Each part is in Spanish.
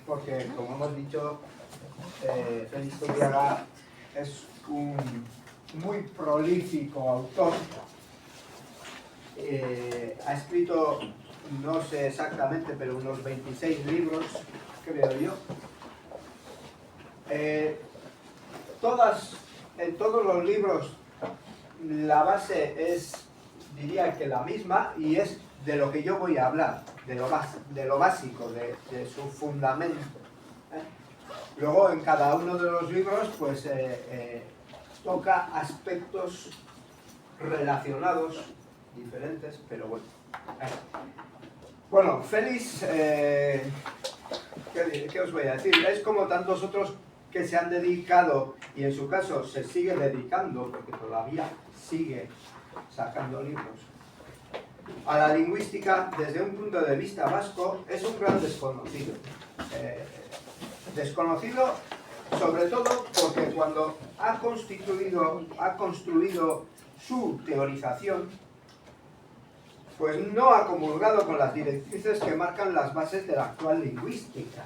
porque, como hemos dicho, Félix Zubiaga es un muy prolífico autor. Ha escrito, no sé exactamente, pero unos 26 libros, creo yo. En todos los libros la base es, diría que la misma, y es de lo que yo voy a hablar, de lo básico, de su fundamento. Luego en cada uno de los libros pues toca aspectos relacionados, diferentes, pero bueno. Bueno, Félix, ¿qué os voy a decir? Es como tantos otros que se han dedicado, y en su caso se sigue dedicando, porque todavía sigue sacando libros, a la lingüística desde un punto de vista vasco. Es un gran desconocido. Desconocido sobre todo porque cuando ha construido su teorización, pues no ha comulgado con las directrices que marcan las bases de la actual lingüística.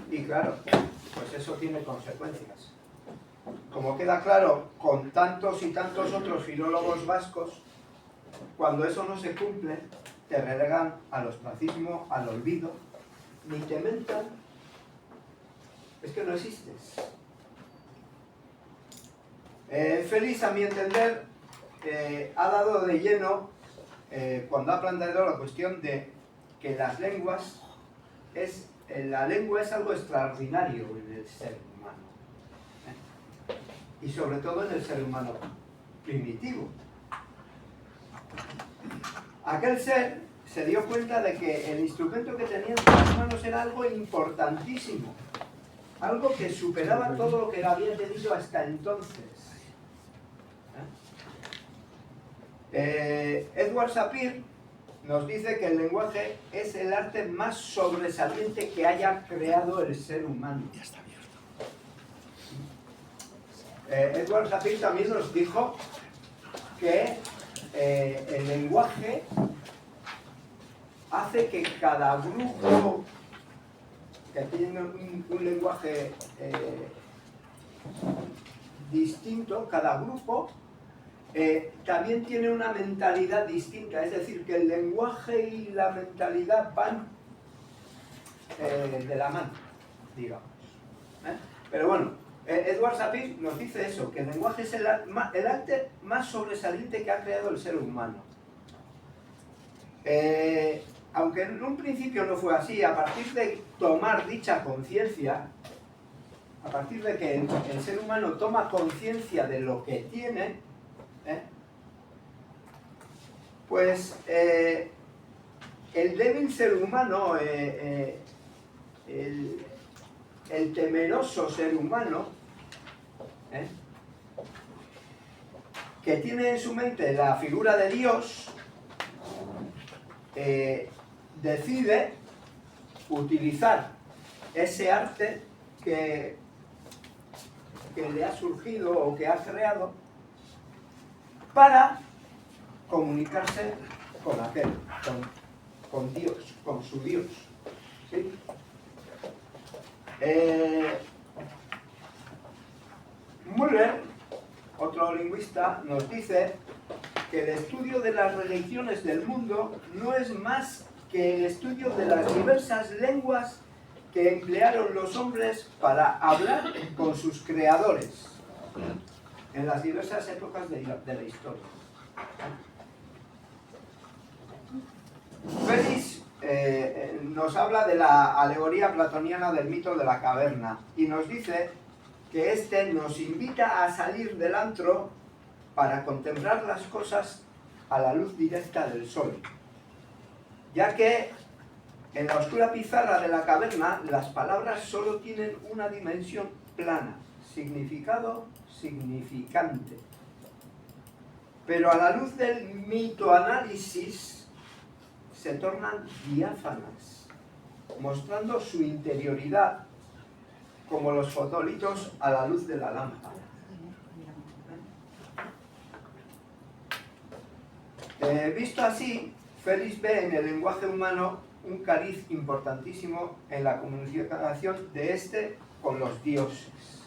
Y claro, pues eso tiene consecuencias. Como queda claro con tantos y tantos otros filólogos vascos, cuando eso no se cumple, te relegan al ostracismo, al olvido, ni te mentan, es que no existes. Félix, a mi entender, ha dado de lleno, cuando ha planteado la cuestión de que la lengua es algo extraordinario en el ser humano, y sobre todo en el ser humano primitivo. Aquel ser se dio cuenta de que el instrumento que tenía en sus manos era algo importantísimo, algo que superaba todo lo que había tenido hasta entonces. Edward Sapir nos dice que el lenguaje es el arte más sobresaliente que haya creado el ser humano. Edward Sapir también nos dijo que el lenguaje hace que cada grupo que tiene un lenguaje distinto, cada grupo también tiene una mentalidad distinta, es decir, que el lenguaje y la mentalidad van de la mano, digamos. Pero bueno, Edward Sapir nos dice eso, que el lenguaje es el arte más sobresaliente que ha creado el ser humano. Aunque en un principio no fue así, a partir de tomar dicha conciencia, a partir de que el ser humano toma conciencia de lo que tiene, pues el débil ser humano, el temeroso ser humano, que tiene en su mente la figura de Dios, decide utilizar ese arte que le ha surgido o que ha creado para comunicarse con aquel, con Dios, con su Dios. ¿Sí? Müller, otro lingüista, nos dice que el estudio de las religiones del mundo no es más que el estudio de las diversas lenguas que emplearon los hombres para hablar con sus creadores en las diversas épocas de la historia. Félix nos habla de la alegoría platoniana del mito de la caverna y nos dice que este nos invita a salir del antro para contemplar las cosas a la luz directa del sol, ya que en la oscura pizarra de la caverna las palabras solo tienen una dimensión plana, significado, significante. Pero a la luz del mitoanálisis se tornan diáfanas, mostrando su interioridad como los fotolitos a la luz de la lámpara. Visto así, Félix ve en el lenguaje humano un cariz importantísimo en la comunicación de este con los dioses.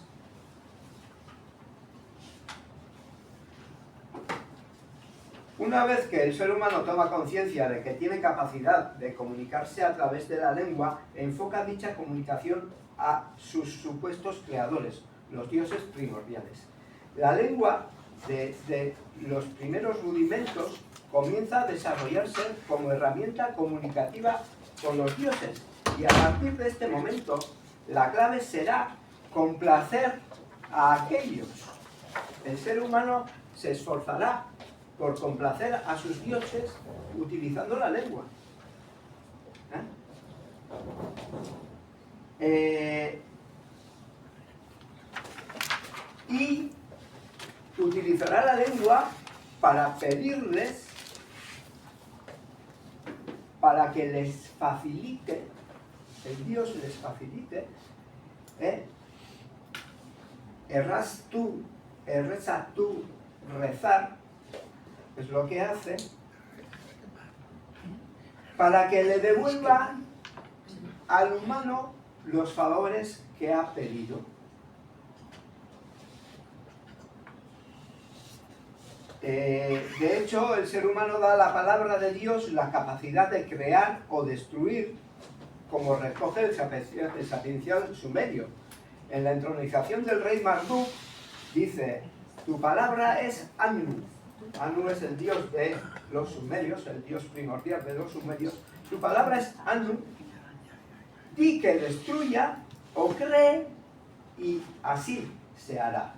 Una vez que el ser humano toma conciencia de que tiene capacidad de comunicarse a través de la lengua, enfoca dicha comunicación a sus supuestos creadores, los dioses primordiales. La lengua, desde los primeros rudimentos, comienza a desarrollarse como herramienta comunicativa con los dioses, y a partir de este momento, la clave será complacer a aquellos. El ser humano se esforzará por complacer a sus dioses utilizando la lengua. Y utilizará la lengua para pedirles, para que les facilite, el Dios les facilite, erreza tú, rezar, es lo que hace, para que le devuelva al humano los favores que ha pedido. De hecho, el ser humano da a la palabra de Dios la capacidad de crear o destruir, como recoge el sapiencial sumerio. En la entronización del rey Marduk dice: tu palabra es Anu. Anu es el dios de los sumerios, el dios primordial de los sumerios. Tu palabra es Anu. Di que destruya o cree, y así se hará.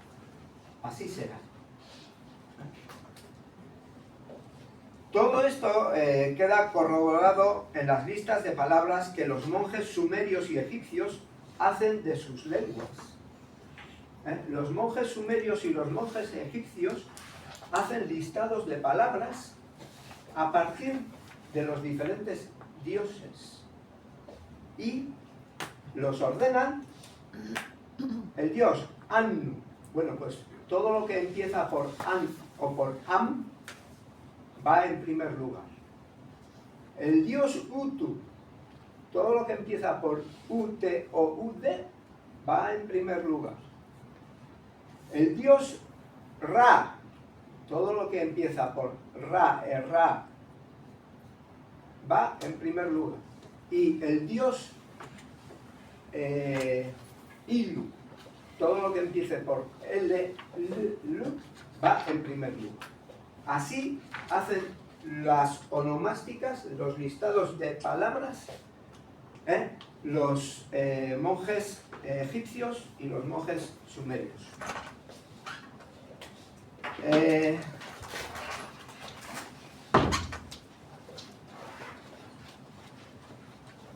Así será. Todo esto queda corroborado en las listas de palabras que los monjes sumerios y egipcios hacen de sus lenguas. Los monjes sumerios y los monjes egipcios hacen listados de palabras a partir de los diferentes dioses y los ordenan. El dios Anu, bueno, pues todo lo que empieza por An o por Am va en primer lugar. El dios Utu, todo lo que empieza por Ute o Ude va en primer lugar. El dios Ra, todo lo que empieza por Ra, Ra, va en primer lugar. Y el dios Ilu, todo lo que empiece por L, L, va en primer lugar. Así hacen las onomásticas, los listados de palabras, los monjes egipcios y los monjes sumerios.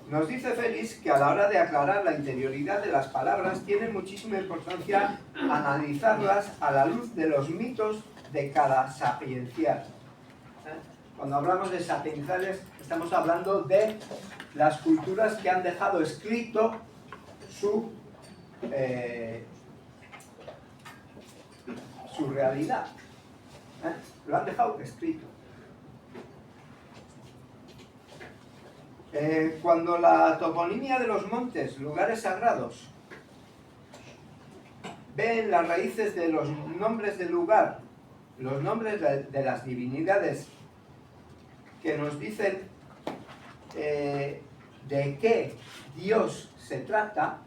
Nos dice Félix que a la hora de aclarar la interioridad de las palabras tiene muchísima importancia analizarlas a la luz de los mitos de cada sapiencial. Cuando hablamos de sapienciales estamos hablando de las culturas que han dejado escrito su realidad. Lo han dejado escrito. Cuando la toponimia de los montes, lugares sagrados, ve en las raíces de los nombres del lugar, los nombres de las divinidades que nos dicen de qué Dios se trata,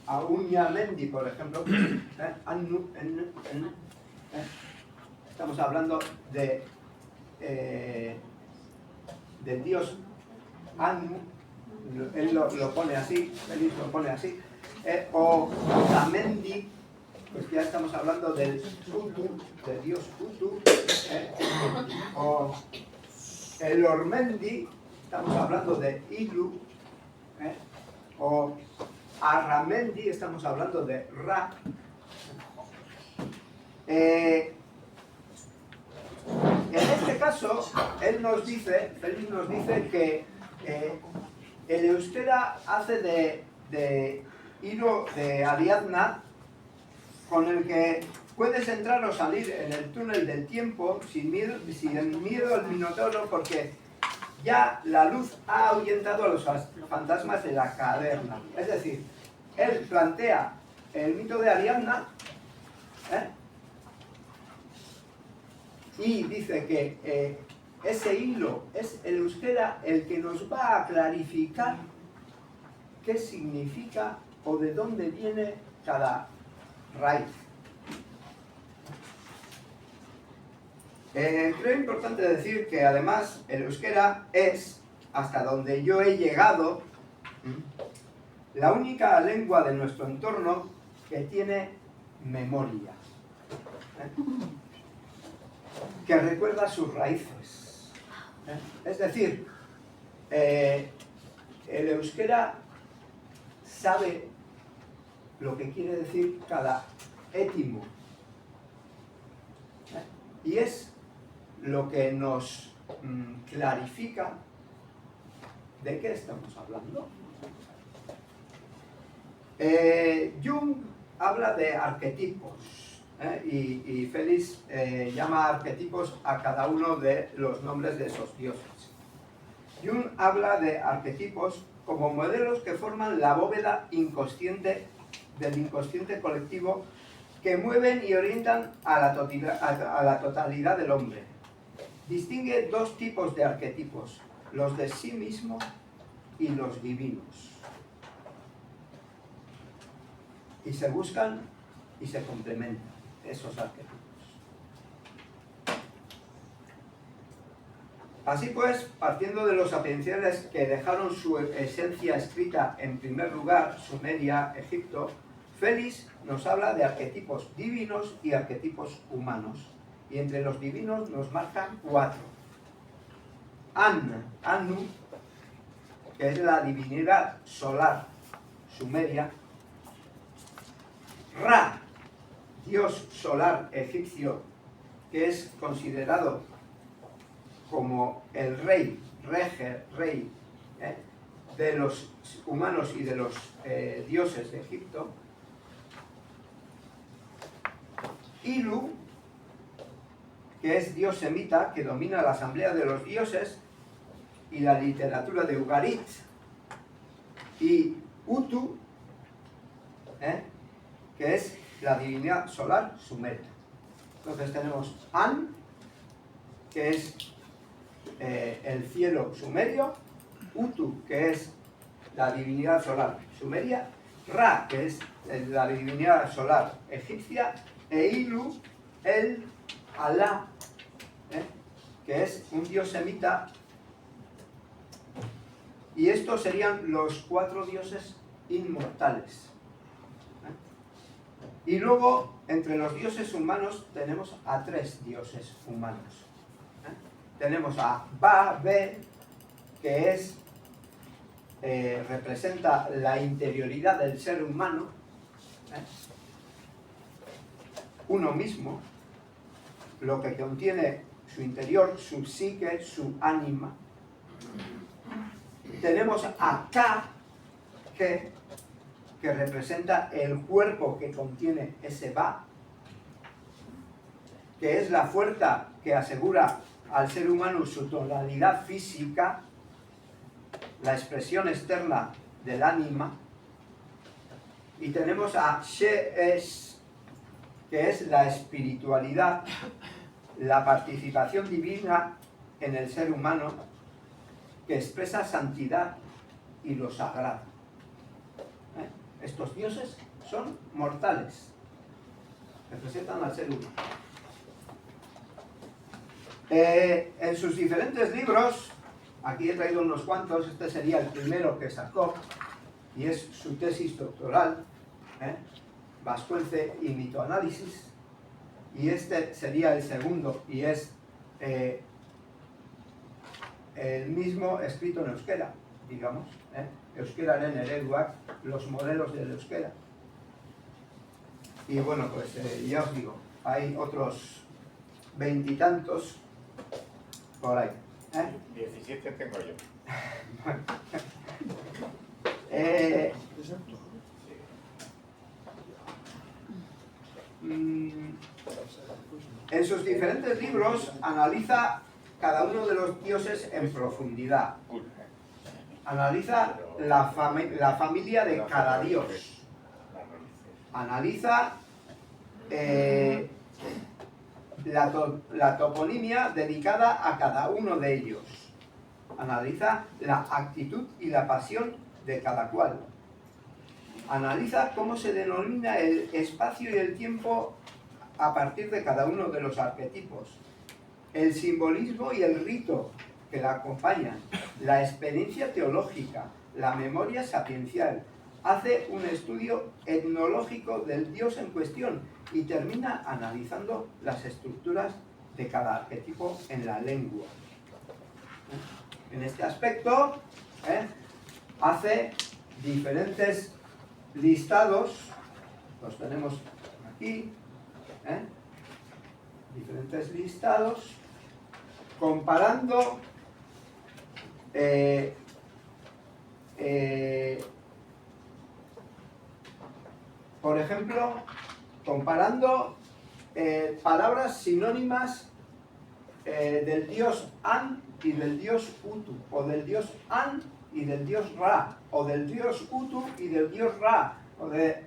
Auñamendi, por ejemplo, estamos hablando del Dios Anu, él lo pone así, Félix lo pone así, o Otamendi, pues ya estamos hablando del Utu, del Dios Utu, o el Ormendi, estamos hablando de Ilu, o Arramendi, estamos hablando de Ra. En este caso, Félix nos dice que el euskera hace de hilo de Ariadna, con el que puedes entrar o salir en el túnel del tiempo sin miedo al Minotauro, porque ya la luz ha ahuyentado a los fantasmas de la caverna. Es decir, él plantea el mito de Ariadna, y dice que ese hilo es el euskera el que nos va a clarificar qué significa o de dónde viene cada raíz. Creo importante decir que además el euskera es, hasta donde yo he llegado, la única lengua de nuestro entorno que tiene memoria, que recuerda sus raíces. Es decir, el euskera sabe lo que quiere decir cada étimo, y es lo que nos clarifica de qué estamos hablando. Jung habla de arquetipos, y Félix llama arquetipos a cada uno de los nombres de esos dioses. Jung habla de arquetipos como modelos que forman la bóveda inconsciente del inconsciente colectivo, que mueven y orientan a la totalidad del hombre. Distingue dos tipos de arquetipos, los de sí mismo y los divinos. Y se buscan y se complementan esos arquetipos. Así pues, partiendo de los sapienciales que dejaron su esencia escrita en primer lugar, Sumeria, Egipto, Félix nos habla de arquetipos divinos y arquetipos humanos. Y entre los divinos nos marcan 4. Anu, que es la divinidad solar sumeria. Ra, dios solar egipcio, que es considerado como el rey, rey de los humanos y de los dioses de Egipto. Ilu, que es dios semita, que domina la asamblea de los dioses y la literatura de Ugarit. Y Utu, que es la divinidad solar sumeria. Entonces tenemos An, que es el cielo sumerio, Utu, que es la divinidad solar sumeria, Ra, que es la divinidad solar egipcia, e Ilu, el Alá, que es un dios semita. Y estos serían los 4 dioses inmortales. Y luego, entre los dioses humanos, tenemos a 3 dioses humanos. Tenemos a Ba, Be, que es, representa la interioridad del ser humano, uno mismo, lo que contiene su interior, su psique, su ánima. Tenemos a Ka, que representa el cuerpo que contiene ese Ba, que es la fuerza que asegura al ser humano su totalidad física, la expresión externa del ánima. Y tenemos a She-Es, que es la espiritualidad, la participación divina en el ser humano, que expresa santidad y lo sagrado. Estos dioses son mortales, representan al ser humano. En sus diferentes libros, aquí he traído unos cuantos, este sería el primero que sacó, y es su tesis doctoral, Vascuence y mitoanálisis, y este sería el segundo, y es el mismo escrito en euskera, digamos, euskeraren ereduak, los modelos del euskera. Y bueno, pues ya os digo, hay otros 20 y tantos por ahí. 17 tengo yo. En sus diferentes libros analiza cada uno de los dioses en profundidad. Analiza la familia de cada dios. Analiza la toponimia dedicada a cada uno de ellos. Analiza la actitud y la pasión de cada cual. Analiza cómo se denomina el espacio y el tiempo a partir de cada uno de los arquetipos. El simbolismo y el rito que la acompañan. La experiencia teológica. La memoria sapiencial. Hace un estudio etnológico del dios en cuestión y termina analizando las estructuras de cada arquetipo en la lengua. En este aspecto, hace diferentes listados, los tenemos aquí, diferentes listados, comparando por ejemplo, comparando palabras sinónimas del dios An y del dios Utu, o del dios An y del dios Ra, o del dios Utu y del dios Ra, o de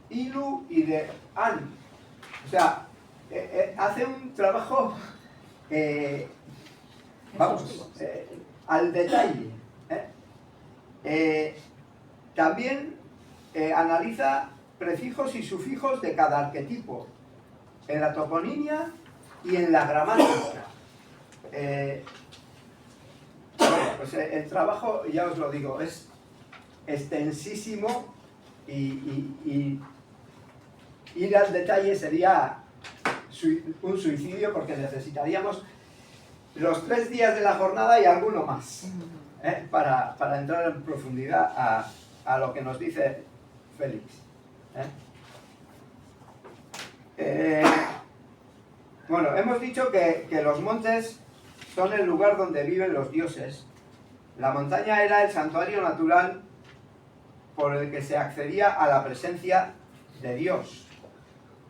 Ilu y de An. O sea, hace un trabajo, al detalle. También analiza prefijos y sufijos de cada arquetipo, en la toponimia y en la gramática. Bueno, pues el trabajo, ya os lo digo, es extensísimo y ir al detalle sería un suicidio, porque necesitaríamos los 3 días de la jornada y alguno más para entrar en profundidad a lo que nos dice Félix. Bueno, hemos dicho que los montes son el lugar donde viven los dioses. La montaña era el santuario natural por el que se accedía a la presencia de Dios.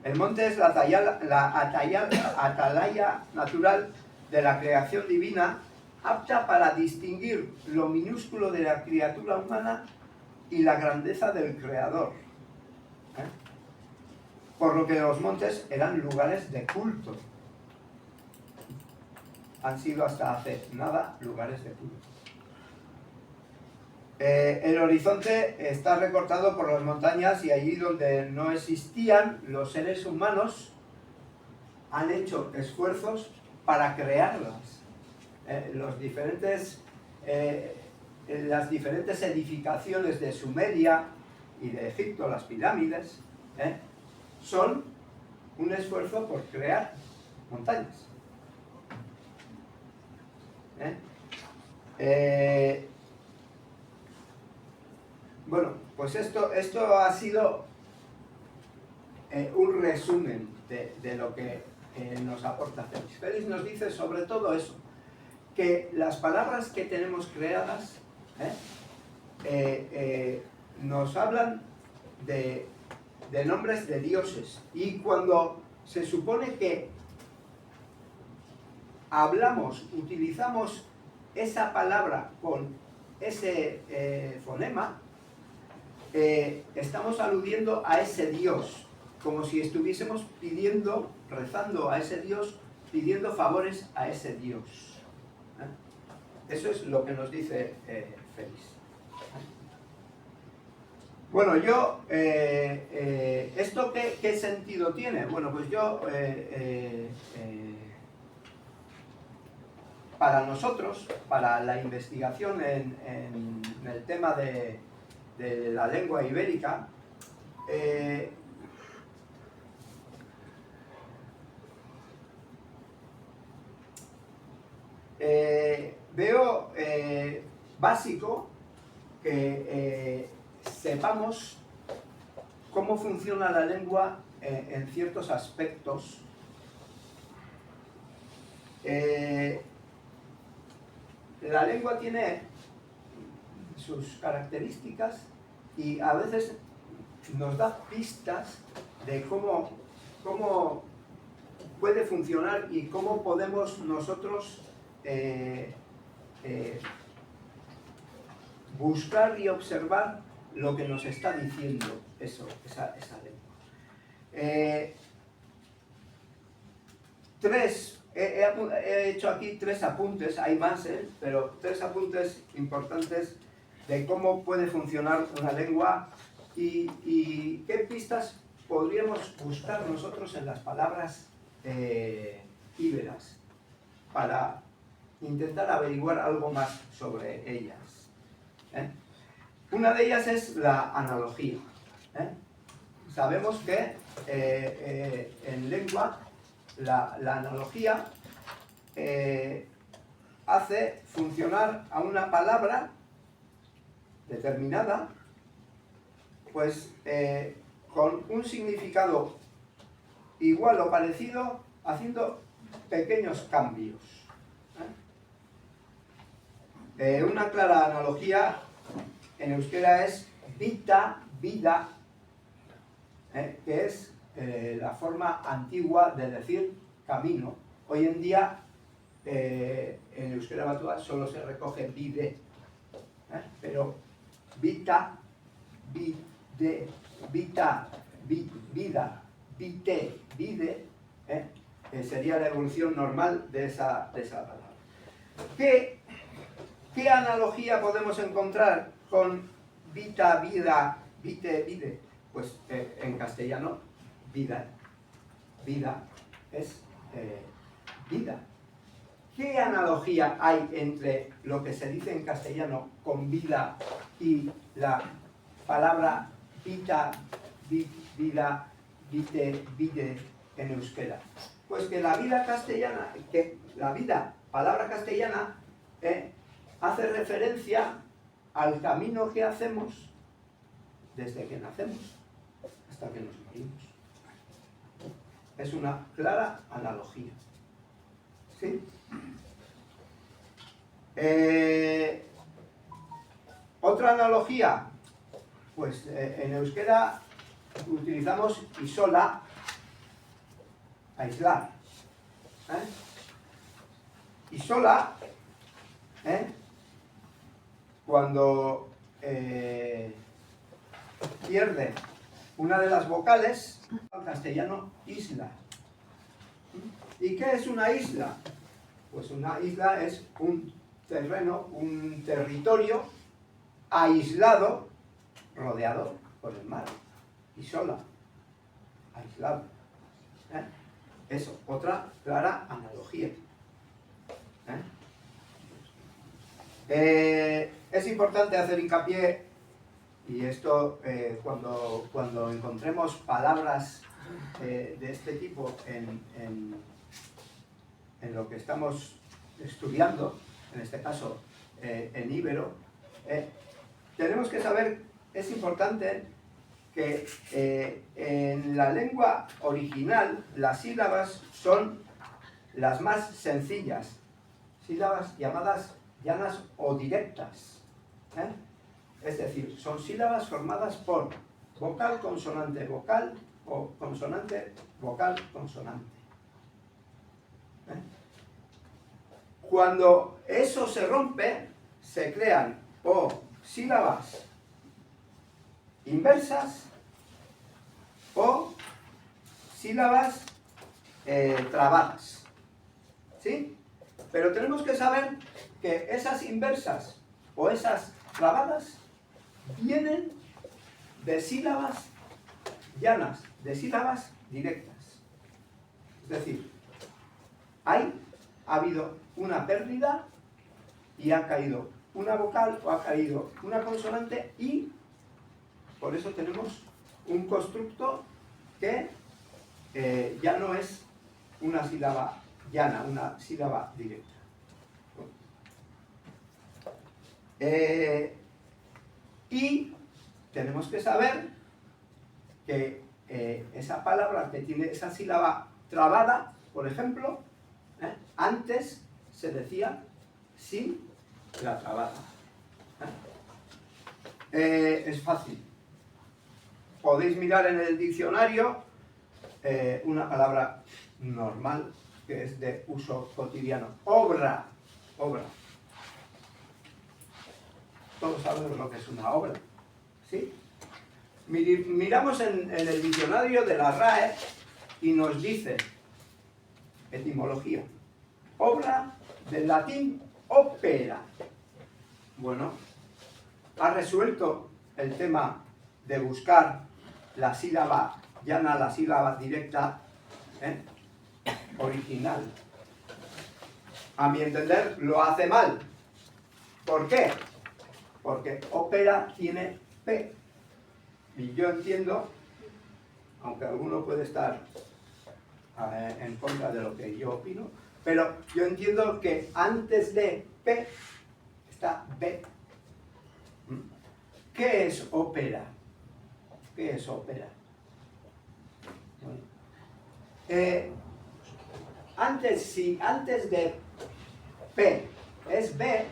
El monte es la atalaya natural de la creación divina, apta para distinguir lo minúsculo de la criatura humana y la grandeza del Creador. Por lo que los montes eran lugares de culto. Han sido hasta hace nada lugares de culto. El horizonte está recortado por las montañas y allí donde no existían los seres humanos han hecho esfuerzos para crearlas. Las diferentes edificaciones de Sumeria y de Egipto, las pirámides, son un esfuerzo por crear montañas. Bueno, pues esto ha sido un resumen de lo que nos aporta Félix. Félix nos dice sobre todo eso, que las palabras que tenemos creadas nos hablan de nombres de dioses, y cuando se supone que utilizamos esa palabra con ese fonema, estamos aludiendo a ese Dios, como si estuviésemos rezando a ese Dios, pidiendo favores a ese Dios. Eso es lo que nos dice Félix. Bueno, yo, ¿esto qué sentido tiene? Bueno, pues yo, para nosotros, para la investigación en el tema de la lengua ibérica, veo básico que sepamos cómo funciona la lengua en ciertos aspectos. La lengua tiene sus características y a veces nos da pistas de cómo puede funcionar y cómo podemos nosotros buscar y observar lo que nos está diciendo esa lengua. He hecho aquí 3 apuntes, hay más, pero 3 apuntes importantes de cómo puede funcionar una lengua y qué pistas podríamos buscar nosotros en las palabras íberas para intentar averiguar algo más sobre ellas. Una de ellas es la analogía. Sabemos que en lengua la analogía hace funcionar a una palabra determinada pues con un significado igual o parecido haciendo pequeños cambios. Una clara analogía en euskera es vita, vida, que es la forma antigua de decir camino. Hoy en día en euskera batua solo se recoge bide, pero vita, vide, vita, vida, vite, vide, sería la evolución normal de esa palabra. ¿Qué analogía podemos encontrar con vita, vida, vite, vide? Pues en castellano, vida. Vida es vida. ¿Qué analogía hay entre lo que se dice en castellano con vida y la palabra vita, vida, vite, vide en euskera? Pues que la vida castellana, palabra castellana, hace referencia al camino que hacemos desde que nacemos hasta que nos morimos. Es una clara analogía. ¿Sí? Otra analogía, pues en euskera utilizamos isola, aislar. Isola, cuando pierde una de las vocales, en castellano isla. ¿Y qué es una isla? Pues una isla es un terreno, un territorio aislado, rodeado por el mar. Isola, aislado. Eso, otra clara analogía. Es importante hacer hincapié, y esto cuando encontremos palabras de este tipo en lo que estamos estudiando, en este caso en íbero, tenemos que saber, es importante que en la lengua original las sílabas son las más sencillas, sílabas llamadas llanas o directas. Es decir, son sílabas formadas por vocal, consonante, vocal o consonante, vocal, consonante. Cuando eso se rompe, se crean o sílabas inversas o sílabas trabadas. ¿Sí? Pero tenemos que saber que esas inversas o esas trabadas vienen de sílabas llanas, de sílabas directas. Es decir, ha habido una pérdida y ha caído una vocal o ha caído una consonante y por eso tenemos un constructo que ya no es una sílaba llana, una sílaba directa. Y tenemos que saber que esa palabra que tiene esa sílaba trabada, por ejemplo, antes se decía sin la trabada. Es fácil. Podéis mirar en el diccionario una palabra normal que es de uso cotidiano. Obra. obra. Todos sabemos lo que es una obra, ¿sí? Miramos en el diccionario de la RAE y nos dice, etimología, obra del latín opera. Bueno, ha resuelto el tema de buscar la sílaba llana, la sílaba directa, original. A mi entender, lo hace mal. ¿Por qué? Porque ópera tiene P. Y yo entiendo, aunque alguno puede estar en contra de lo que yo opino, pero yo entiendo que antes de P está B. ¿Qué es ópera? ¿Qué es ópera? Bueno, si antes de P es B,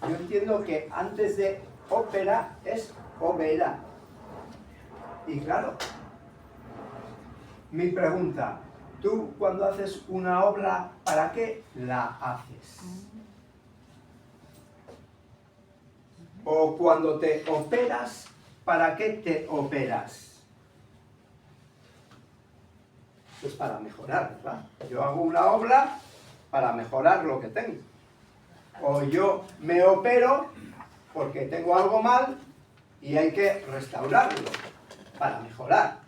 yo entiendo que antes de ópera es overa. Y claro, mi pregunta, tú cuando haces una obra, ¿para qué la haces? O cuando te operas, ¿para qué te operas? Pues para mejorar, ¿verdad? Yo hago una obra para mejorar lo que tengo. O yo me opero porque tengo algo mal y hay que restaurarlo para mejorar.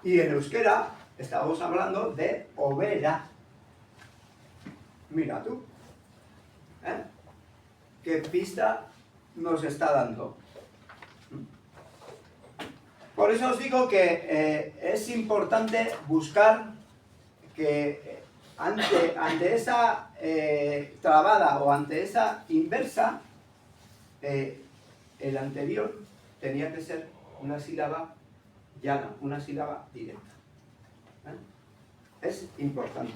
Y en euskera estamos hablando de overa. Mira tú, ¿qué pista nos está dando? Por eso os digo que es importante buscar que ante esa trabada o ante esa inversa, el anterior tenía que ser una sílaba llana, una sílaba directa. Es importante.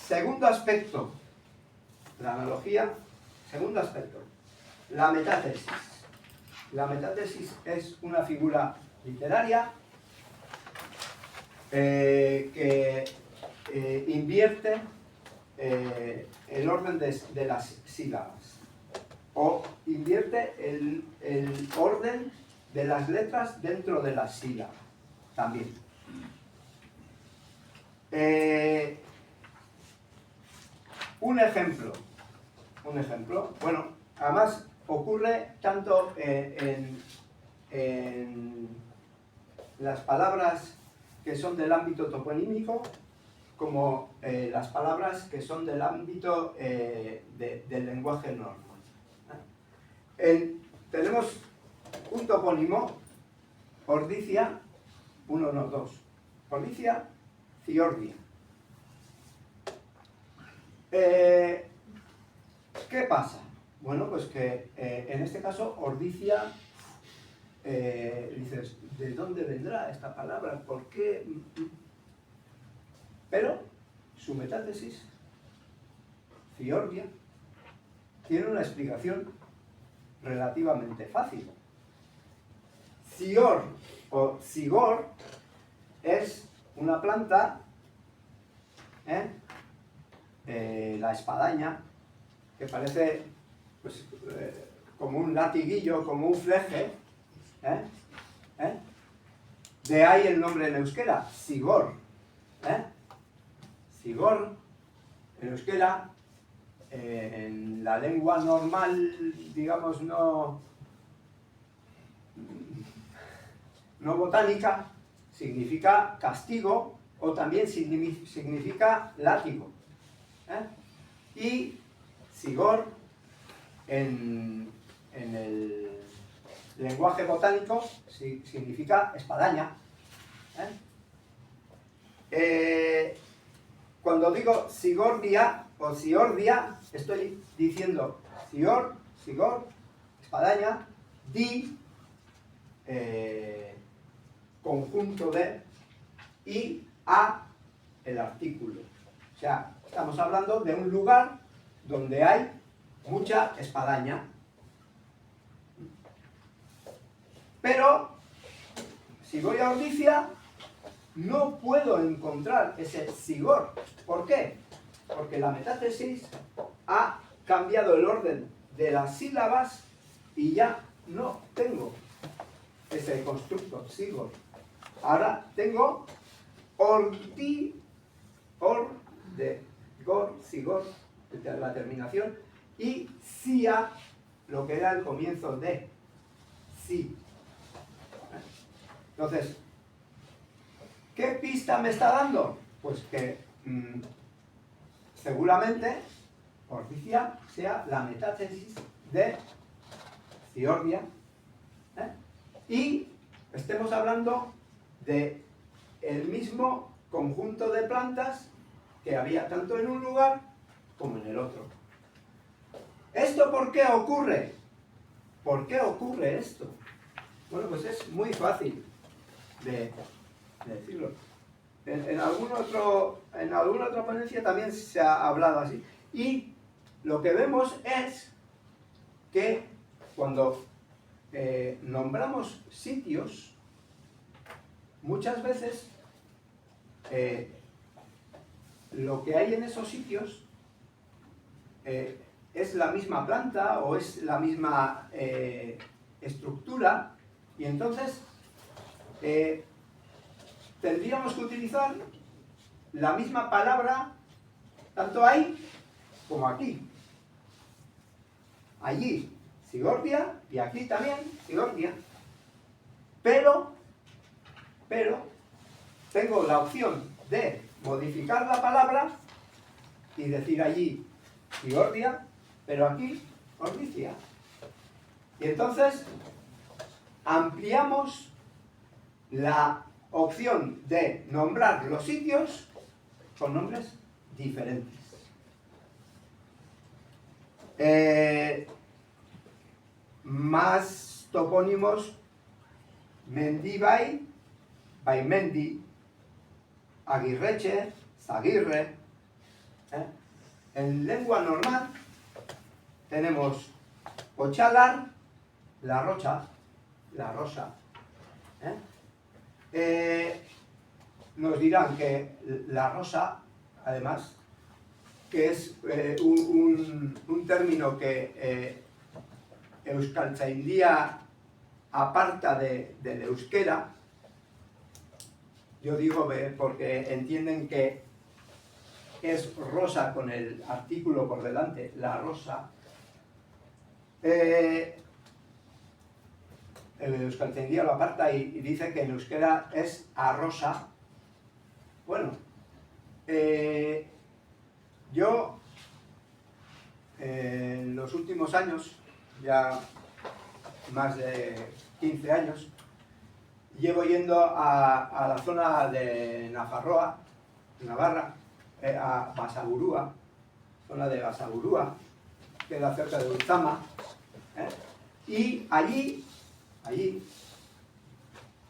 Segundo aspecto, la analogía. Segundo aspecto, la metátesis. La metátesis es una figura literaria que invierte el orden de las sílabas, o invierte el orden de las letras dentro de las sílabas también. Un ejemplo, bueno, además ocurre tanto en las palabras que son del ámbito toponímico como las palabras que son del ámbito del lenguaje normal. Tenemos un topónimo, Ordicia, Ordicia, Ciordia. ¿Qué pasa? Bueno, pues que en este caso Ordicia, dices, ¿de dónde vendrá esta palabra? ¿Por qué? Pero su metátesis, Ciordia, tiene una explicación relativamente fácil. Cior o cigor es una planta, la espadaña, que parece pues, como un latiguillo, como un fleje, de ahí el nombre en euskera, cigor. Cigor, en euskera, en la lengua normal, digamos, no botánica, significa castigo o también significa látigo. Y cigor, en el lenguaje botánico, significa espadaña. Cuando digo cigordia o ciordia, estoy diciendo cior, cigor, espadaña, di, conjunto de, y a, el artículo. O sea, estamos hablando de un lugar donde hay mucha espadaña. Pero, si voy a Ordicia, no puedo encontrar ese sigor. ¿Por qué? Porque la metátesis ha cambiado el orden de las sílabas y ya no tengo ese constructo, sigor. Ahora tengo ordi, or, de gor, sigor, la terminación, y sia, lo que era el comienzo de sí. Entonces, ¿qué pista me está dando? Pues que seguramente ordicia sea la metátesis de ciordia, y estemos hablando de el mismo conjunto de plantas que había tanto en un lugar como en el otro. ¿Esto por qué ocurre? ¿Por qué ocurre esto? Bueno, pues es muy fácil de decirlo. En alguna otra ponencia también se ha hablado así. Y lo que vemos es que cuando nombramos sitios, muchas veces lo que hay en esos sitios es la misma planta o es la misma estructura, y entonces tendríamos que utilizar la misma palabra tanto ahí como aquí. Allí sigordia y aquí también sigordia, pero tengo la opción de modificar la palabra y decir allí sigordia, pero aquí ordicia. Y entonces ampliamos la opción de nombrar los sitios con nombres diferentes. Más topónimos: Mendibai, Baimendi, Aguirreche, Zaguirre. En lengua normal tenemos Ochalar, la rocha, la rosa. Nos dirán que la rosa, además, que es un término que Euskaltzaindia aparta del euskera. Yo digo porque entienden que es rosa con el artículo por delante, la rosa. El Euskaltzaindia lo aparta y dice que en euskera es arrosa. Bueno, yo en los últimos años, ya más de 15 años, llevo yendo a la zona de Nafarroa, Navarra, a Basaburúa, zona de Basaburúa, queda cerca de Ulzama, y allí,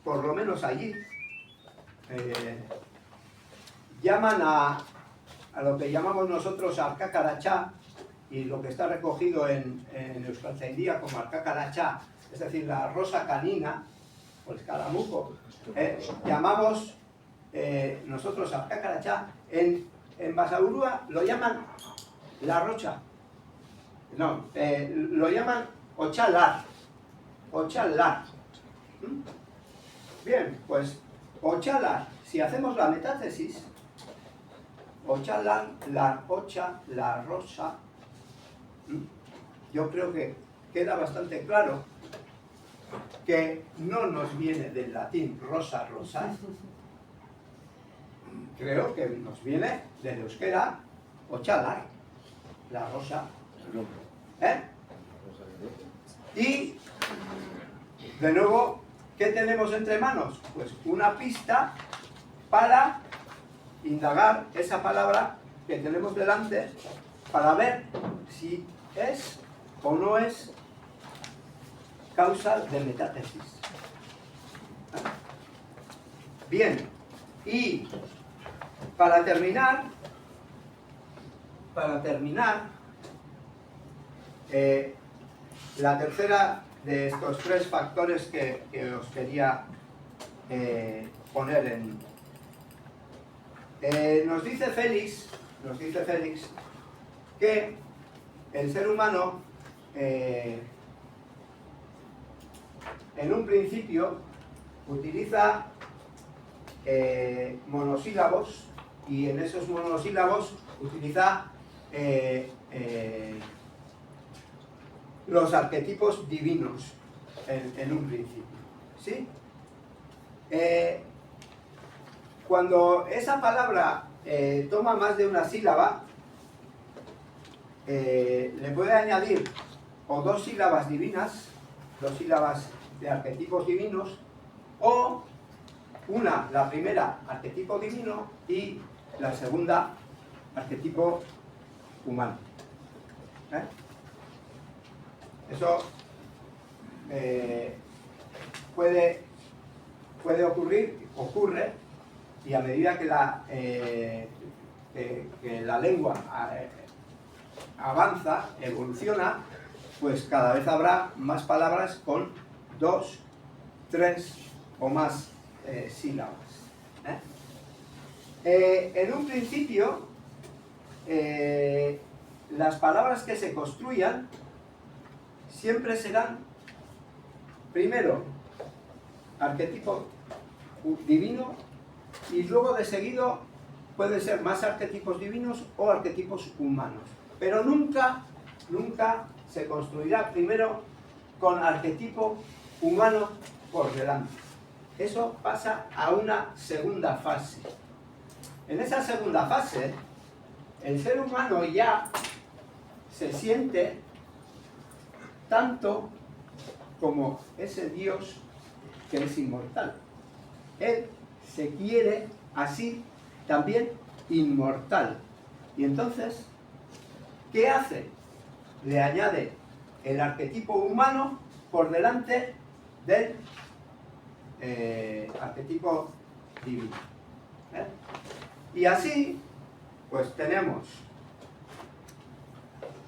por lo menos allí, llaman a lo que llamamos nosotros Arcacarachá, y lo que está recogido en Euskaltzaindia como Arcacarachá, es decir, la rosa canina o el escaramujo, llamamos nosotros Arcacarachá. En Basaburúa lo llaman la rocha, no, lo llaman Ochalar, Ochalar. Bien, pues Ochalar, si hacemos la metátesis, Ochalar, la ocha, la rosa, yo creo que queda bastante claro que no nos viene del latín rosa, rosa. Creo que nos viene del euskera Ochalar, la rosa. Y, de nuevo, ¿qué tenemos entre manos? Pues una pista para indagar esa palabra que tenemos delante, para ver si es o no es causa de metátesis. Bien, y para terminar, la tercera de estos tres factores que os quería poner Nos dice Félix que el ser humano en un principio utiliza monosílabos, y en esos monosílabos utiliza los arquetipos divinos en un principio, ¿sí? Cuando esa palabra toma más de una sílaba, le puede añadir o dos sílabas divinas, dos sílabas de arquetipos divinos, o la primera arquetipo divino y la segunda arquetipo humano. Eso puede ocurrir, ocurre, y a medida que la lengua avanza, evoluciona, pues cada vez habrá más palabras con 2, 3 o más sílabas. En un principio, las palabras que se construyan siempre serán, primero, arquetipo divino, y luego de seguido pueden ser más arquetipos divinos o arquetipos humanos. Pero nunca se construirá primero con arquetipo humano por delante. Eso pasa a una segunda fase. En esa segunda fase, el ser humano ya se siente tanto como ese Dios que es inmortal. Él se quiere así también inmortal. Y entonces, ¿qué hace? Le añade el arquetipo humano por delante del arquetipo divino. Y así, pues tenemos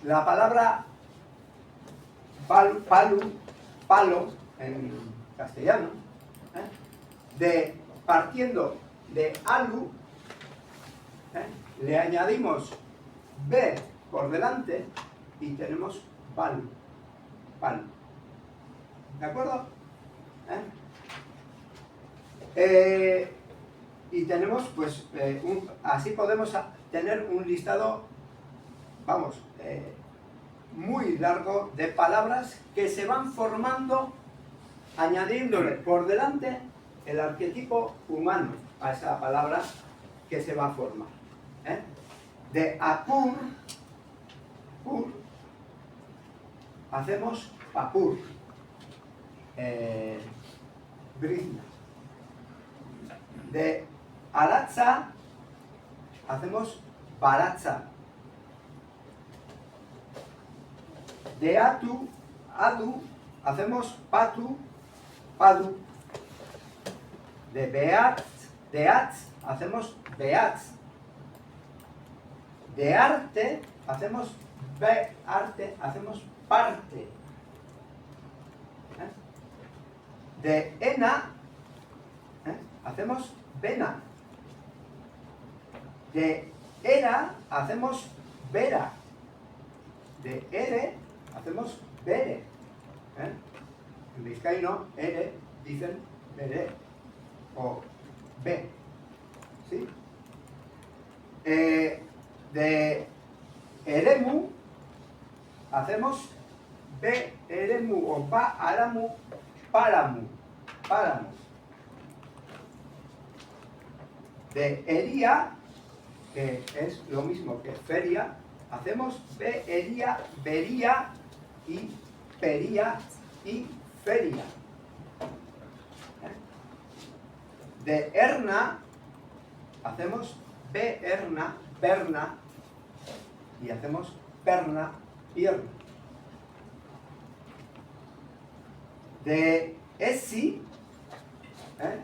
la palabra palo en castellano, partiendo de alu, le añadimos b por delante y tenemos palo. ¿De acuerdo? Y tenemos, pues, así podemos tener un listado, vamos, muy largo de palabras que se van formando añadiéndole por delante el arquetipo humano a esa palabra que se va a formar. De apur, hacemos papur, brizna. De aratza hacemos baratza. De adu, hacemos padu. De beatz, hacemos beatz. De arte, hacemos hacemos parte. De ena, hacemos vena. De era, hacemos vera. De ere, hacemos bere. En vizcaíno, ere, dicen bere o be. ¿Sí? De eremu, hacemos be eremu o ba aramu, páramo. De ería, que es lo mismo que feria, hacemos be ería, vería y pería y feria. De erna, hacemos be erna, perna, y hacemos perna, pierna. De esi,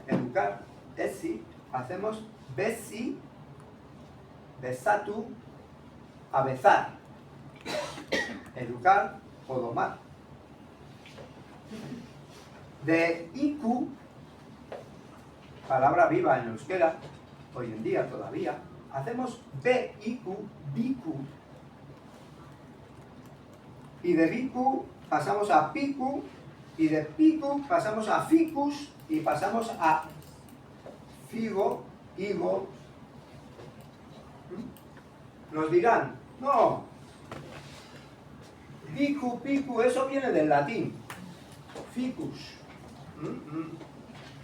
educar, esi, hacemos besi, besatu, avezar. Educar o domar. De iku, palabra viva en euskera, hoy en día todavía, hacemos B-I-Q, bicu. Y de bicu pasamos a picu, y de picu pasamos a ficus, y pasamos a figo, higo. Nos dirán, no, bicu, picu, eso viene del latín, ficus.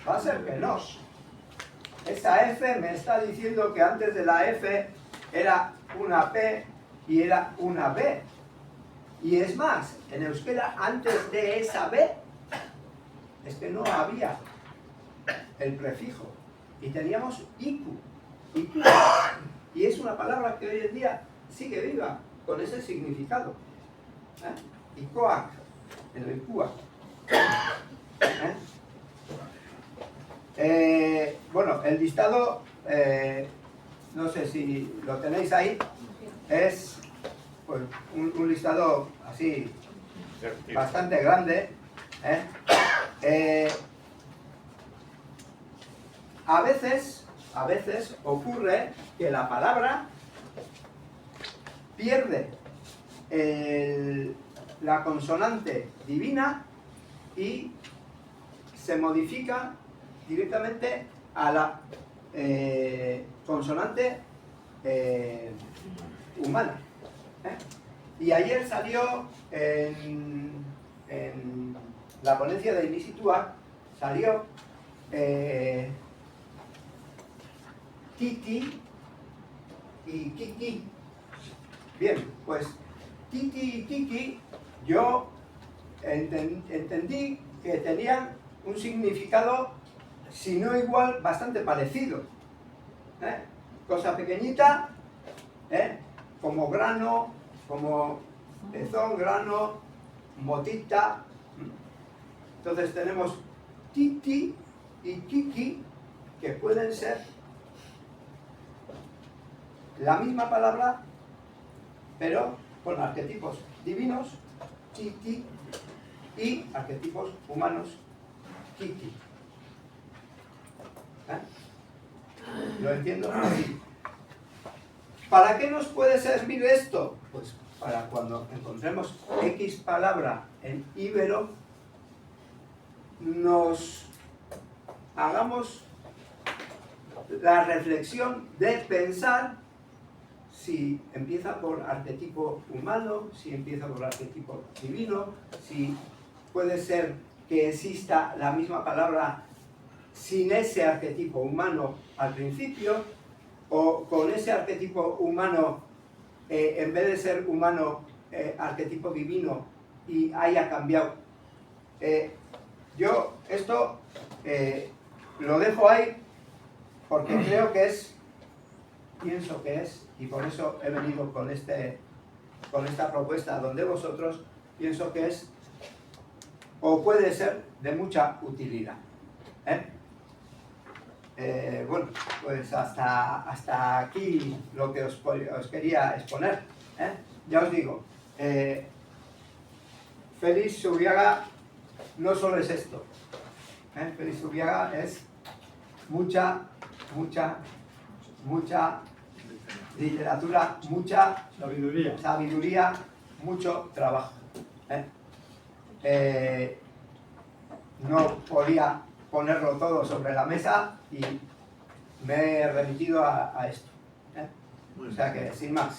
Va a ser que no. Esa F me está diciendo que antes de la F era una P y era una B. Y es más, en euskera antes de esa B es que no había el prefijo. Y teníamos iku. Iku. Y es una palabra que hoy en día sigue viva con ese significado. Ikoak, el ikuak. Bueno, el listado, no sé si lo tenéis ahí, es pues, un listado así bastante grande. A veces ocurre que la palabra pierde la consonante divina y se modifica directamente a la consonante humana. Y ayer salió en la ponencia de Inisituak, salió Titi y Kiki. Bien, pues Titi y Kiki yo entendí que tenían un significado, si no igual, bastante parecido. Cosa pequeñita, como grano, como pezón, grano, motita. Entonces tenemos Titi y Kiki, que pueden ser la misma palabra, pero con arquetipos divinos, Titi, y arquetipos humanos, Kiki. ¿Lo entiendo? Así. ¿Para qué nos puede servir esto? Pues para cuando encontremos X palabra en íbero, nos hagamos la reflexión de pensar si empieza por arquetipo humano, si empieza por arquetipo divino, si puede ser que exista la misma palabra sin ese arquetipo humano al principio, o con ese arquetipo humano, en vez de ser humano, arquetipo divino, y haya cambiado. Yo esto lo dejo ahí porque creo que es, pienso que es, y por eso he venido con esta propuesta donde vosotros, pienso que es, o puede ser, de mucha utilidad. Bueno, pues hasta aquí lo que os quería exponer. Ya os digo, Félix Zubiaga no solo es esto. Félix Zubiaga es mucha literatura, mucha sabiduría, mucho trabajo. No podía ponerlo todo sobre la mesa y me he remitido a esto. O sea que, sin más.